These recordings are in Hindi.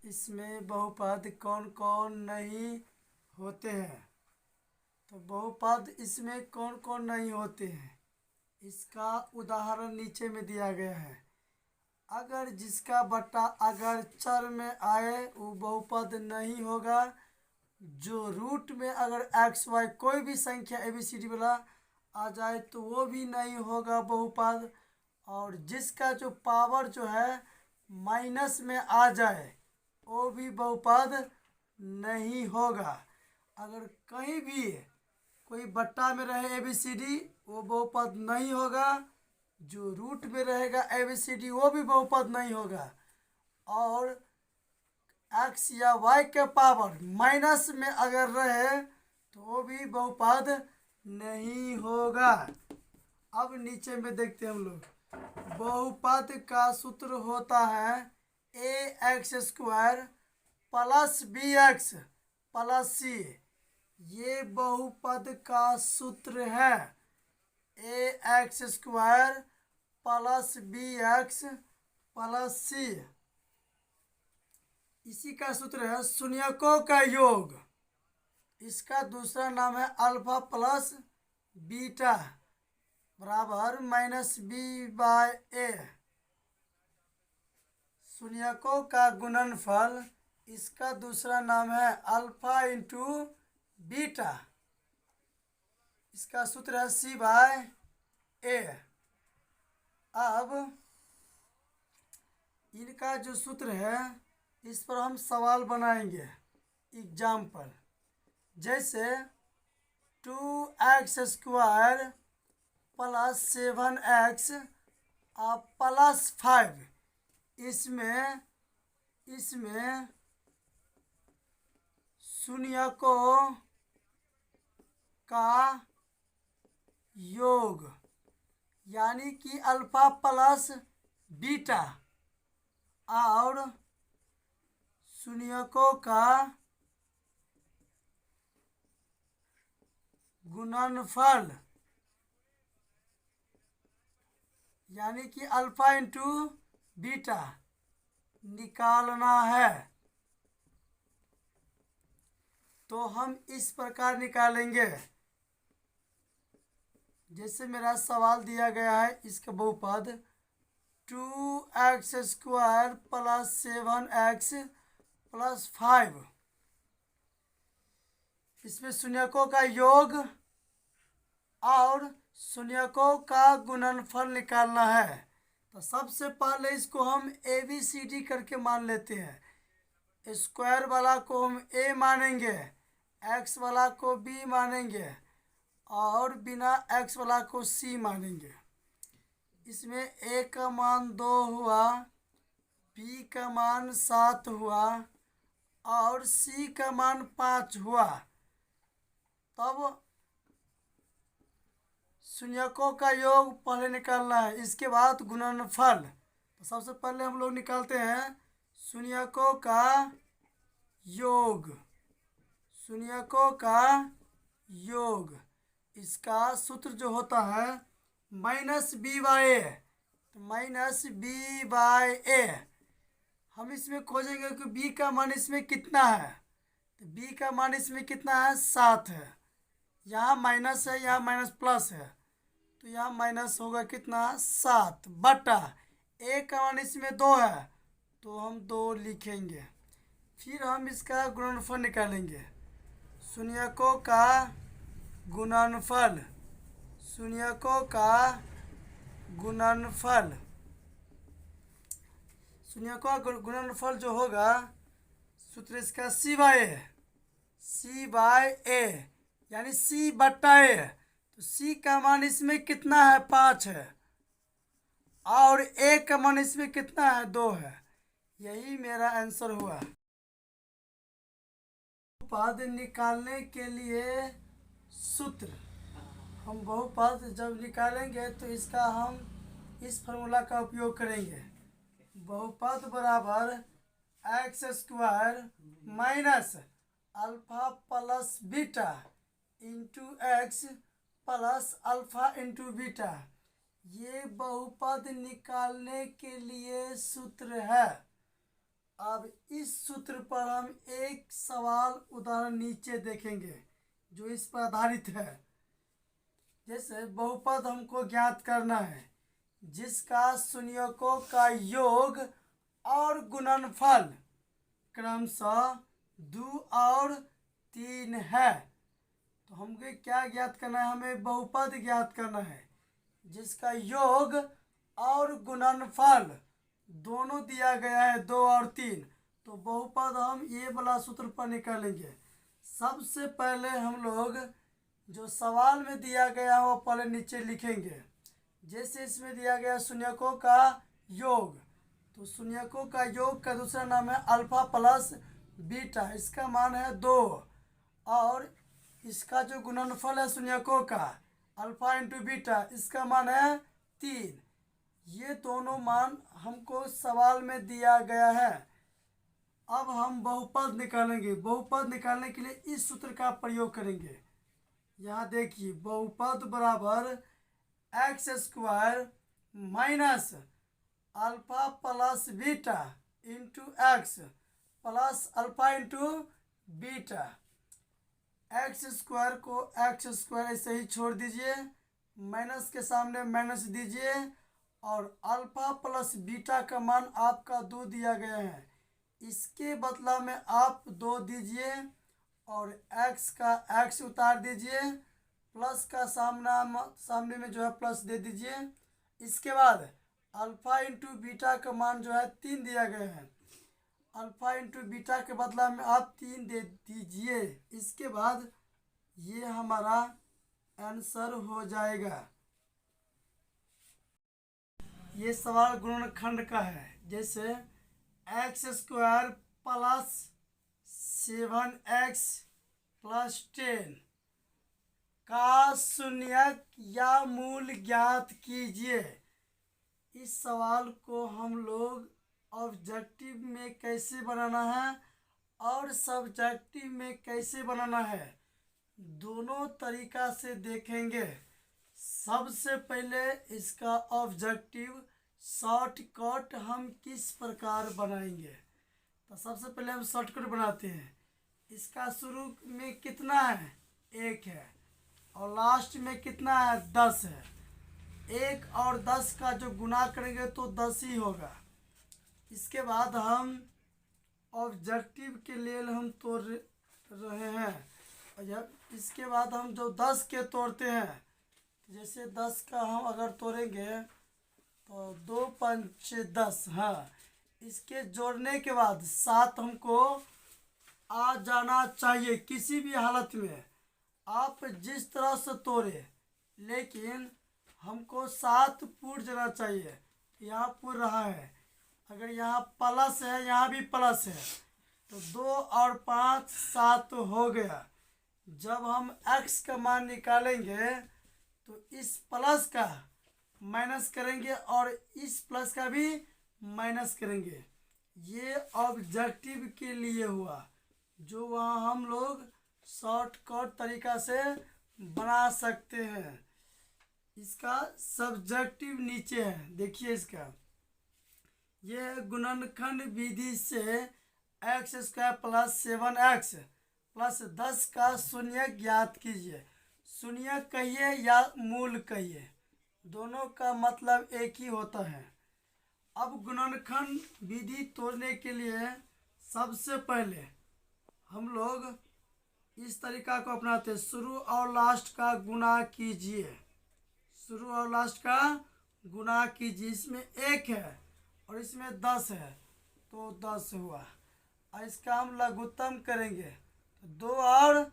इसमें बहुपद कौन कौन नहीं होते हैं। तो बहुपद इसमें कौन कौन नहीं होते हैं, इसका उदाहरण नीचे में दिया गया है। अगर जिसका बट्टा अगर चर में आए वो बहुपद नहीं होगा। जो रूट में अगर एक्स वाई कोई भी संख्या ABCD वाला आ जाए तो वो भी नहीं होगा बहुपद। और जिसका जो पावर जो है माइनस में आ जाए वो भी बहुपद नहीं होगा। अगर कहीं भी कोई बट्टा में रहे ABCD वो बहुपद नहीं होगा। जो रूट में रहेगा ABCD वो भी बहुपद नहीं होगा। और एक्स या वाई के पावर माइनस में अगर रहे तो वो भी बहुपद नहीं होगा। अब नीचे में देखते हैं हम लोग। बहुपद का सूत्र होता है AX² plus BX plus C। ये बहुपद का सूत्र है AX² plus BX plus C। इसी का सूत्र है शून्यकों का योग। इसका दूसरा नाम है अल्फा प्लस बीटा बराबर -B/A। शून्यकों का गुणनफल, इसका दूसरा नाम है अल्फा इंटू बीटा। इसका सूत्र है C/A। अब इनका जो सूत्र है इस पर हम सवाल बनाएंगे एग्जाम्पल। जैसे 2x² प्लस 7x प्लस 5। इसमें शून्यकों का योग यानी कि अल्फा प्लस बीटा और शून्यकों का गुणनफल यानी कि अल्फा इंटू बीटा निकालना है। तो हम इस प्रकार निकालेंगे। जैसे मेरा सवाल दिया गया है इसका बहुपद 2x² प्लस 7x प्लस 5। इसमें शून्यकों का योग और शून्यकों का गुणनफल निकालना है। तो सबसे पहले इसको हम ABCD करके मान लेते हैं। स्क्वायर वाला को हम A मानेंगे, x वाला को B मानेंगे और बिना x वाला को C मानेंगे। इसमें A का मान 2 हुआ, B का मान 7 हुआ और C का मान 5 हुआ। तब शून्यकों का योग पहले निकालना है, इसके बाद गुणनफल। तो सबसे पहले हम लोग निकालते हैं शून्यकों का योग। शून्यकों का योग इसका सूत्र जो होता है -B/A। तो -B/A हम इसमें खोजेंगे कि B का मान इसमें कितना है। तो B का मान इसमें कितना है 7 है। यहाँ माइनस है, यहाँ माइनस प्लस है, तो यहाँ माइनस होगा कितना 7 बटा A का मान इसमें 2 है तो हम 2 लिखेंगे। फिर हम इसका गुणनफल निकालेंगे। शून्यकों का गुणनफल, शून्यकों का गुणनफल, शून्यकों का गुणनफल जो होगा सूत्र इसका C/A यानी C/A। तो C का मान इसमें कितना है 5 है और A का मान इसमें कितना है 2 है। यही मेरा आंसर हुआ। बहुपद निकालने के लिए सूत्र, हम बहुपद जब निकालेंगे तो इसका हम इस फॉर्मूला का उपयोग करेंगे। बहुपद बराबर x² minus alpha plus beta into x plus alpha into beta. ये बहुपद निकालने के लिए सूत्र है। अब इस सूत्र पर हम एक सवाल उदाहरण नीचे देखेंगे जो इस पर आधारित है। जैसे बहुपद हमको ज्ञात करना है जिसका शून्यकों का योग और गुणनफल क्रमशः 2 और 3 है। तो हमको क्या ज्ञात करना है? हमें बहुपद ज्ञात करना है जिसका योग और गुणनफल दोनों दिया गया है 2 और 3। तो बहुपद हम ये वाला सूत्र पर निकालेंगे। सबसे पहले हम लोग जो सवाल में दिया गया है वो पहले नीचे लिखेंगे। जैसे इसमें दिया गया शून्यकों का योग, तो शून्यकों का योग का दूसरा नाम है अल्फा प्लस बीटा, इसका मान है 2। और इसका जो गुणनफल है शून्यकों का अल्फा इंटू बीटा, इसका मान है 3। ये दोनों मान हमको सवाल में दिया गया है। अब हम बहुपद निकालेंगे। बहुपद निकालने के लिए इस सूत्र का प्रयोग करेंगे। यहाँ देखिए, बहुपद बराबर x square minus alpha plus beta into x plus alpha into beta. X square को एक्स स्क्वायर ऐसे ही छोड़ दीजिए, माइनस के सामने माइनस दीजिए, और अल्फा प्लस बीटा का मान आपका 2 दिया गया है, इसके बदला में आप 2 दीजिए और x का x उतार दीजिए, प्लस का सामने में जो है प्लस दे दीजिए। इसके बाद अल्फा इंटू बीटा का मान जो है 3 दिया गया है, अल्फा इंटू बीटा के बदला में आप 3 दे दीजिए। इसके बाद ये हमारा आंसर हो जाएगा। ये सवाल गुणनखंड का है। जैसे x square plus 7x plus 10 का शून्यक या मूल ज्ञात कीजिए। इस सवाल को हम लोग ऑब्जेक्टिव में कैसे बनाना है और सब्जेक्टिव में कैसे बनाना है, दोनों तरीका से देखेंगे। सबसे पहले इसका ऑब्जेक्टिव शॉर्टकट हम किस प्रकार बनाएंगे, तो सबसे पहले हम शॉर्टकट बनाते हैं। इसका शुरू में कितना है? 1 है, और लास्ट में कितना है? 10 है। 1 और 10 का जो गुना करेंगे तो 10 ही होगा। इसके बाद हम ऑब्जेक्टिव के लिए हम तोड़ रहे हैं, और जब इसके बाद हम जो 10 के तोड़ते हैं, जैसे 10 का हम अगर तोड़ेंगे तो 2 5 10, हाँ, इसके जोड़ने के बाद 7 हमको आ जाना चाहिए किसी भी हालत में। आप जिस तरह से तोड़े, लेकिन हमको 7 पूर जाना चाहिए। यहाँ पूर रहा है, अगर यहाँ प्लस है, यहाँ भी प्लस है, तो 2 और 5 7 हो गया। जब हम x का मान निकालेंगे तो इस प्लस का माइनस करेंगे और इस प्लस का भी माइनस करेंगे। ये ऑब्जेक्टिव के लिए हुआ, जो वहाँ हम लोग शॉर्टकट तरीका से बना सकते हैं। इसका सब्जेक्टिव नीचे है, देखिए इसका। ये गुणनखंड विधि से x square plus 7x plus 10 का शून्य ज्ञात कीजिए। शून्य कहिए या मूल कहिए, दोनों का मतलब एक ही होता है। अब गुणनखंड विधि तोड़ने के लिए सबसे पहले हम लोग इस तरीका को अपनाते हैं। शुरू और लास्ट का गुणा कीजिए, शुरू और लास्ट का गुणा कीजिए। इसमें 1 है और इसमें 10 है, तो 10 हुआ। और इसका हम लघुत्तम करेंगे तो 2 और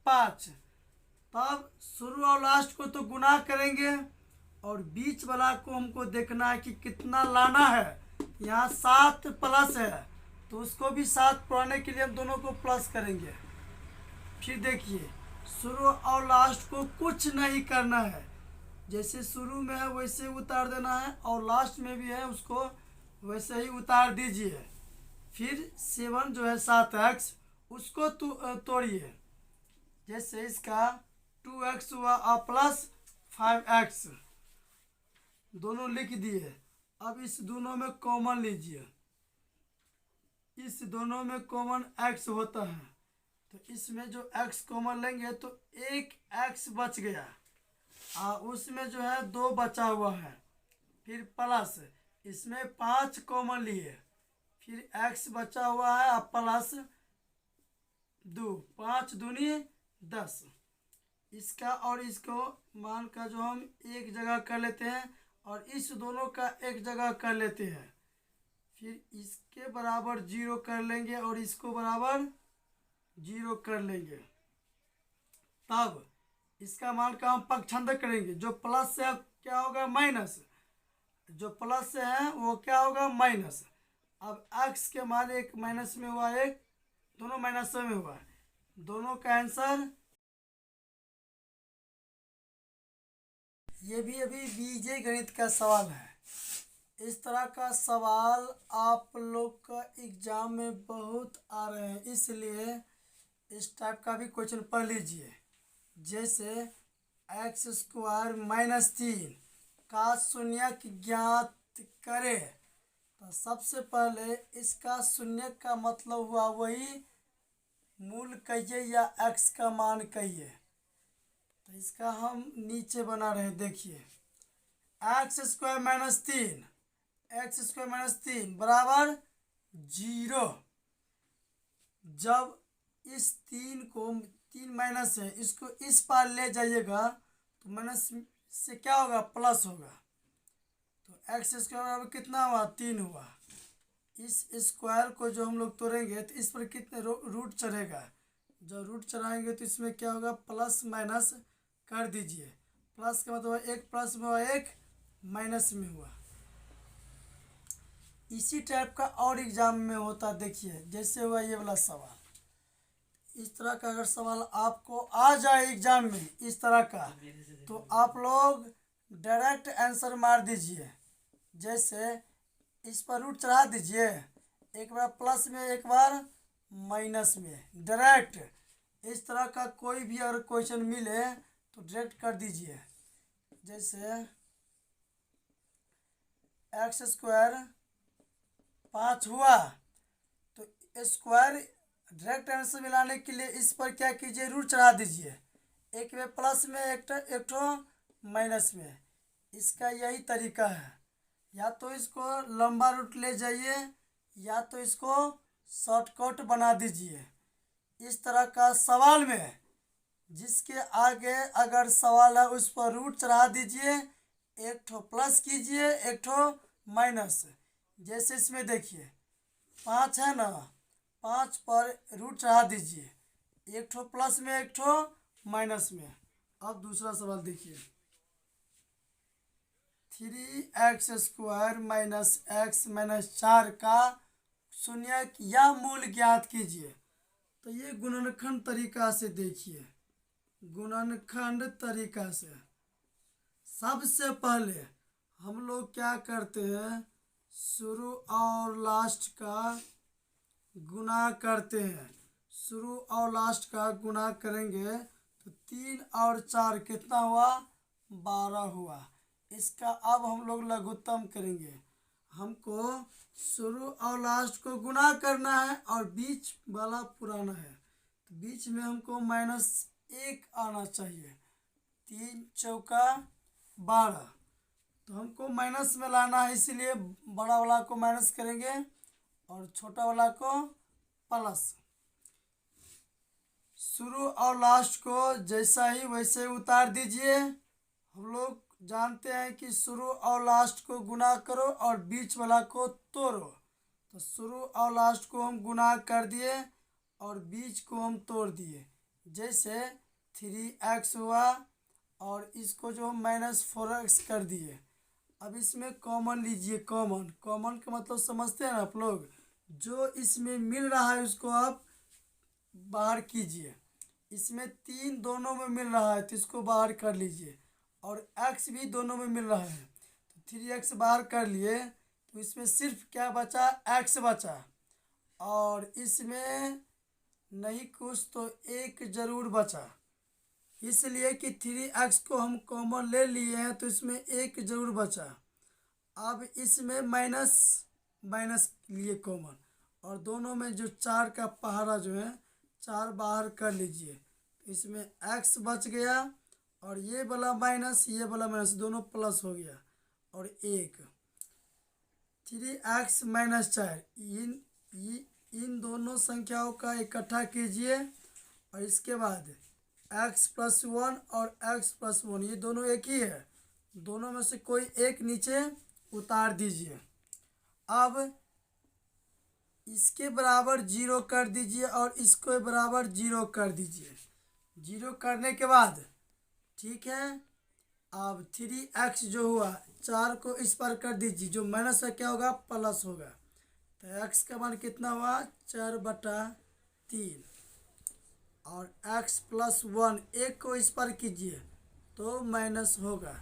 5। तब शुरू और लास्ट को तो गुणा करेंगे, और बीच वाला को हमको देखना है कि कितना लाना है। यहाँ 7 प्लस है, तो उसको भी 7 पुराने के लिए हम दोनों को प्लस करेंगे। फिर देखिए, शुरू और लास्ट को कुछ नहीं करना है, जैसे शुरू में है वैसे उतार देना है, और लास्ट में भी है उसको वैसे ही उतार दीजिए। फिर 7 जो है 7x, उसको तोड़िए। जैसे इसका 2x हुआ और प्लस 5x, दोनों लिख दिए। अब इस दोनों में कॉमन लीजिए, इस दोनों में कॉमन x होता है, तो इसमें जो x कॉमन लेंगे तो एक x बच गया, उसमें जो है 2 बचा हुआ है, फिर प्लस इसमें 5 कॉमन लिए, फिर x बचा हुआ है और प्लस 2, 5 दूनी 10। इसका और इसको मान का जो हम एक जगह कर लेते हैं और इस दोनों का एक जगह कर लेते हैं, फिर इसके बराबर 0 कर लेंगे और इसको बराबर 0 कर लेंगे। तब इसका मान का हम पक्षांतर करेंगे, जो प्लस से क्या होगा माइनस, जो प्लस से है वो क्या होगा माइनस। अब x के मान एक माइनस में हुआ, एक दोनों माइनस में हुआ, दोनों का आंसर। ये भी अभी बीजे गणित का सवाल है। इस तरह का सवाल आप लोग का एग्जाम में बहुत आ रहे हैं, इसलिए इस टाइप का भी क्वेश्चन पढ़ लीजिए। जैसे x² - 3 का शून्यक ज्ञात करें, तो सबसे पहले इसका शून्य का मतलब हुआ वही मूल कहिए या x का मान कहिए। तो इसका हम नीचे बना रहे हैं, देखिए x² - 3 बराबर 0। जब इस 3 को 3 माइनस है, इसको इस पार ले जाइएगा तो माइनस से क्या होगा प्लस होगा, तो x² बराबर कितना हुआ 3 हुआ। इस स्क्वायर को जो हम लोग तोड़ेंगे तो इस पर कितने रूट चढ़ेगा, जब रूट चढ़ाएंगे तो इसमें क्या होगा प्लस माइनस कर दीजिए। प्लस का मतलब एक प्लस में हुआ, एक माइनस में हुआ। इसी टाइप का और एग्जाम में होता, देखिए जैसे हुआ ये वाला सवाल। इस तरह का अगर सवाल आपको आ जाए एग्जाम में इस तरह का, तो आप लोग डायरेक्ट आंसर मार दीजिए। जैसे इस पर रूट चढ़ा दीजिए, एक बार प्लस में एक बार माइनस में, डायरेक्ट। इस तरह का कोई भी अगर क्वेश्चन मिले तो डायरेक्ट कर दीजिए। जैसे x² 5 हुआ, तो स्क्वायर डायरेक्ट आंसर मिलाने के लिए इस पर क्या कीजिए रूट चढ़ा दीजिए, एक में प्लस में एक ठो माइनस में। इसका यही तरीका है, या तो इसको लंबा रूट ले जाइए या तो इसको शॉर्टकट बना दीजिए। इस तरह का सवाल में जिसके आगे अगर सवाल है उस पर रूट चढ़ा दीजिए, एक ठो प्लस कीजिए एक ठो माइनस। जैसे इसमें देखिए 5 है ना, 5 पर रूट चढ़ा दीजिए, एक ठो प्लस में एक ठो माइनस में। अब दूसरा सवाल देखिए 3x² - x - 4 का शून्यक या मूल ज्ञात कीजिए। तो ये गुणनखंड तरीका से देखिए, गुणनखंड तरीका से सबसे पहले हम लोग क्या करते हैं, शुरू और लास्ट का गुना करते हैं। शुरू और लास्ट का गुना करेंगे तो 3 और 4 कितना हुआ 12 हुआ। इसका अब हम लोग लघुत्तम करेंगे। हमको शुरू और लास्ट को गुना करना है और बीच वाला पुराना है, तो बीच में हमको -1 आना चाहिए। 3 चौका 12, तो हमको माइनस में लाना है, इसीलिए बड़ा वाला को माइनस करेंगे और छोटा वाला को प्लस। शुरू और लास्ट को जैसा ही वैसे उतार दीजिए। हम लोग जानते हैं कि शुरू और लास्ट को गुना करो और बीच वाला को तोड़ो, तो शुरू और लास्ट को हम गुना कर दिए और बीच को हम तोड़ दिए। जैसे 3x हुआ और इसको जो हम -4x कर दिए। अब इसमें कॉमन लीजिए, कॉमन कॉमन का मतलब समझते हैं ना आप लोग, जो इसमें मिल रहा है उसको आप बाहर कीजिए। इसमें 3 दोनों में मिल रहा है तो इसको बाहर कर लीजिए, और x भी दोनों में मिल रहा है तो 3x बाहर कर लिए, तो इसमें सिर्फ क्या बचा x बचा, और इसमें नहीं कुछ तो 1 जरूर बचा, इसलिए कि 3x को हम कॉमन ले लिए हैं तो इसमें 1 जरूर बचा। अब इसमें माइनस लिए कॉमन और दोनों में जो 4 का पहाड़ा जो है 4 बाहर कर लीजिए। इसमें x बच गया और ये वाला माइनस ये वाला माइनस दोनों प्लस हो गया और 1 3x माइनस 4 इन दोनों संख्याओं का इकट्ठा कीजिए और इसके बाद x प्लस 1 और x प्लस 1 ये दोनों एक ही है, दोनों में से कोई एक नीचे उतार दीजिए। अब इसके बराबर 0 कर दीजिए और इसके बराबर 0 कर दीजिए। 0 करने के बाद ठीक है, अब 3x जो हुआ 4 को इस पर कर दीजिए, जो माइनस है क्या होगा प्लस होगा। तो x का मान कितना हुआ 4/3 और x प्लस 1 1 को इस पर कीजिए तो माइनस होगा।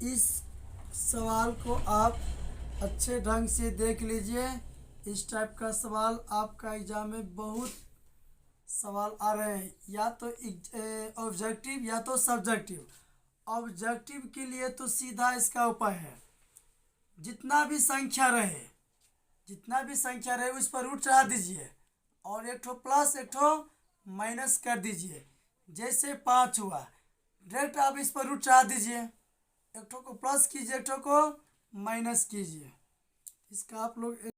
इस सवाल को आप अच्छे ढंग से देख लीजिए। इस टाइप का सवाल आपका एग्जाम में बहुत सवाल आ रहे हैं, या तो ऑब्जेक्टिव या तो सब्जेक्टिव। ऑब्जेक्टिव के लिए तो सीधा इसका उपाय है, जितना भी संख्या रहे उस पर रूट चढ़ा दीजिए और एक ठो प्लस एक ठो माइनस कर दीजिए। जैसे 5 हुआ डायरेक्ट आप इस पर रूट चढ़ा दीजिए, एक ठो को प्लस कीजिए एक ठो को माइनस कीजिए। इसका आप लोग